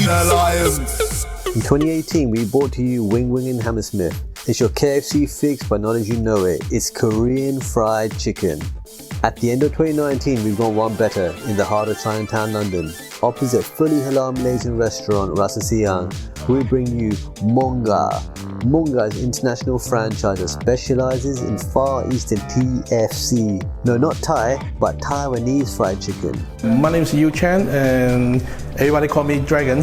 In 2018, we brought to you Wing Wing in Hammersmith. It's your KFC fix, but not as you know it. It's Korean fried chicken. At the end of 2019, we've gone one better in the heart of Chinatown London. Opposite fully Halal Malaysian restaurant Rasa Sayang, we bring you Monga. Monga is an international franchise that specializes in Far Eastern TFC. No, not Thai, but Taiwanese fried chicken. My name is Yu Chan and everybody call me Dragon.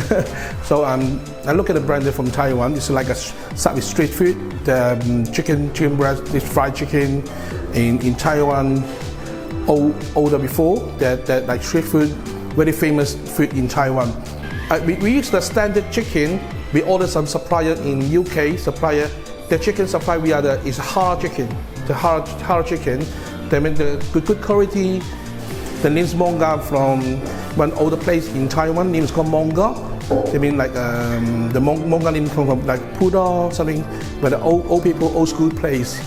So I look at the brand from Taiwan. It's like a start with street food. The chicken breast, this fried chicken in Taiwan. Older before that like street food, very famous food in Taiwan. We use the standard chicken. We order some supplier in UK supplier. The chicken supply is halal chicken. The halal chicken. They mean the good quality. The name is Monga from one older place in Taiwan. Name is called Monga. They mean like the Monga name from like Pudong something, but the old people old school place.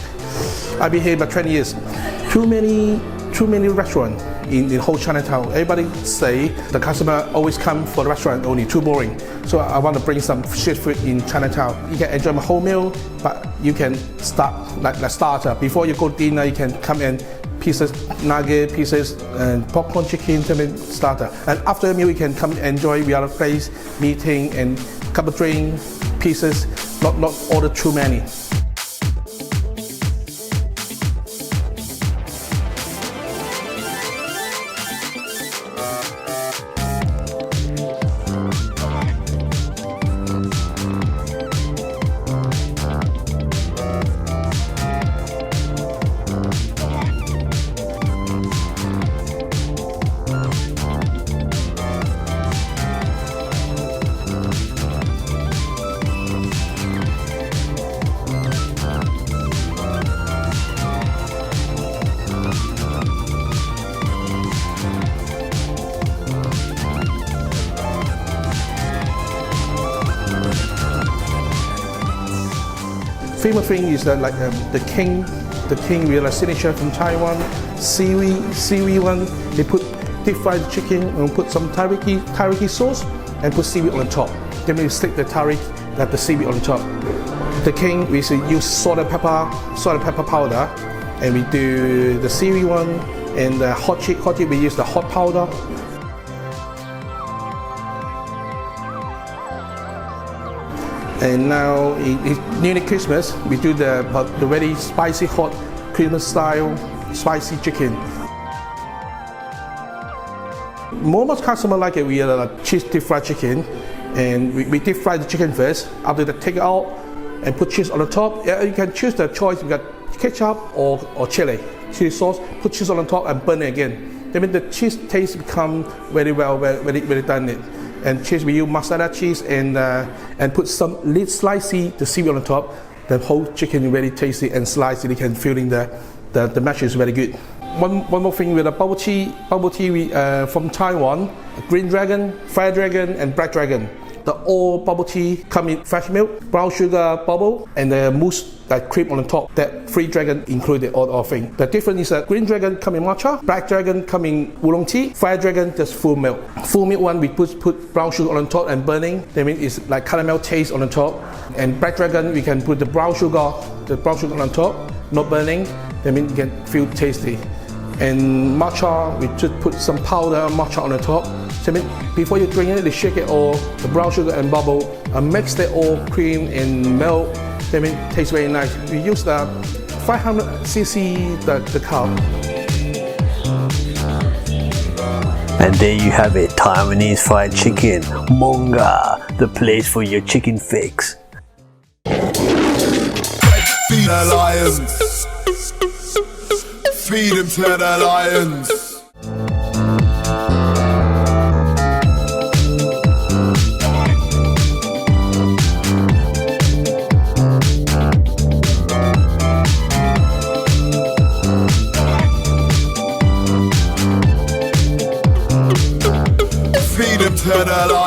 I've been here about 20 years. Too many restaurants in the whole Chinatown. Everybody say the customer always come for the restaurant only, too boring. So I want to bring some street food in Chinatown. You can enjoy my whole meal, but you can start like the starter. Before you go dinner, you can come in pieces, nugget pieces, and popcorn chicken, starter. And after the meal, you can come enjoy the other place, meeting and cup of drink, pieces, not order too many. Famous thing is that like the king we are a signature from Taiwan, seaweed one. They put deep fried chicken and put some teriyaki sauce and put seaweed on the top. Then we stick the seaweed on top. The king we use salt and pepper powder, and we do the seaweed one, and the hot chip we use the hot powder. And now it's nearly Christmas, we do the very spicy hot Christmas style spicy chicken. Most customers like it. We have a cheese deep fried chicken, and we deep fry the chicken first. After that, take it out and put cheese on the top. You can choose the choice. We got ketchup or chili sauce. Put cheese on the top and burn it again. That means the cheese taste become very well, very done it. And cheese, we use mozzarella cheese and put some slicey the seaweed on the top. The whole chicken is very tasty and slicey. You can feeling the mash is very good. One more thing with the bubble tea we, from Taiwan, green dragon, fire dragon, and black dragon. The all bubble tea come in fresh milk, brown sugar bubble, and the mousse that cream on the top. That free dragon included all thing. The difference is that green dragon come in matcha, black dragon come in oolong tea, fire dragon just full milk. Full milk one we put brown sugar on the top and burning. That means it's like caramel taste on the top. And black dragon we can put the brown sugar on the top, not burning. That means you can feel tasty. And matcha, we just put some powder matcha on the top. So before you drink it, they shake it all, the brown sugar and bubble, and mix it all, cream and milk. That means it tastes very nice. We use the 500cc the cup. And there you have it, Taiwanese fried chicken, Monga, the place for your chicken fix. Feed the lions. Feed them to the lions. Feed them to the lions.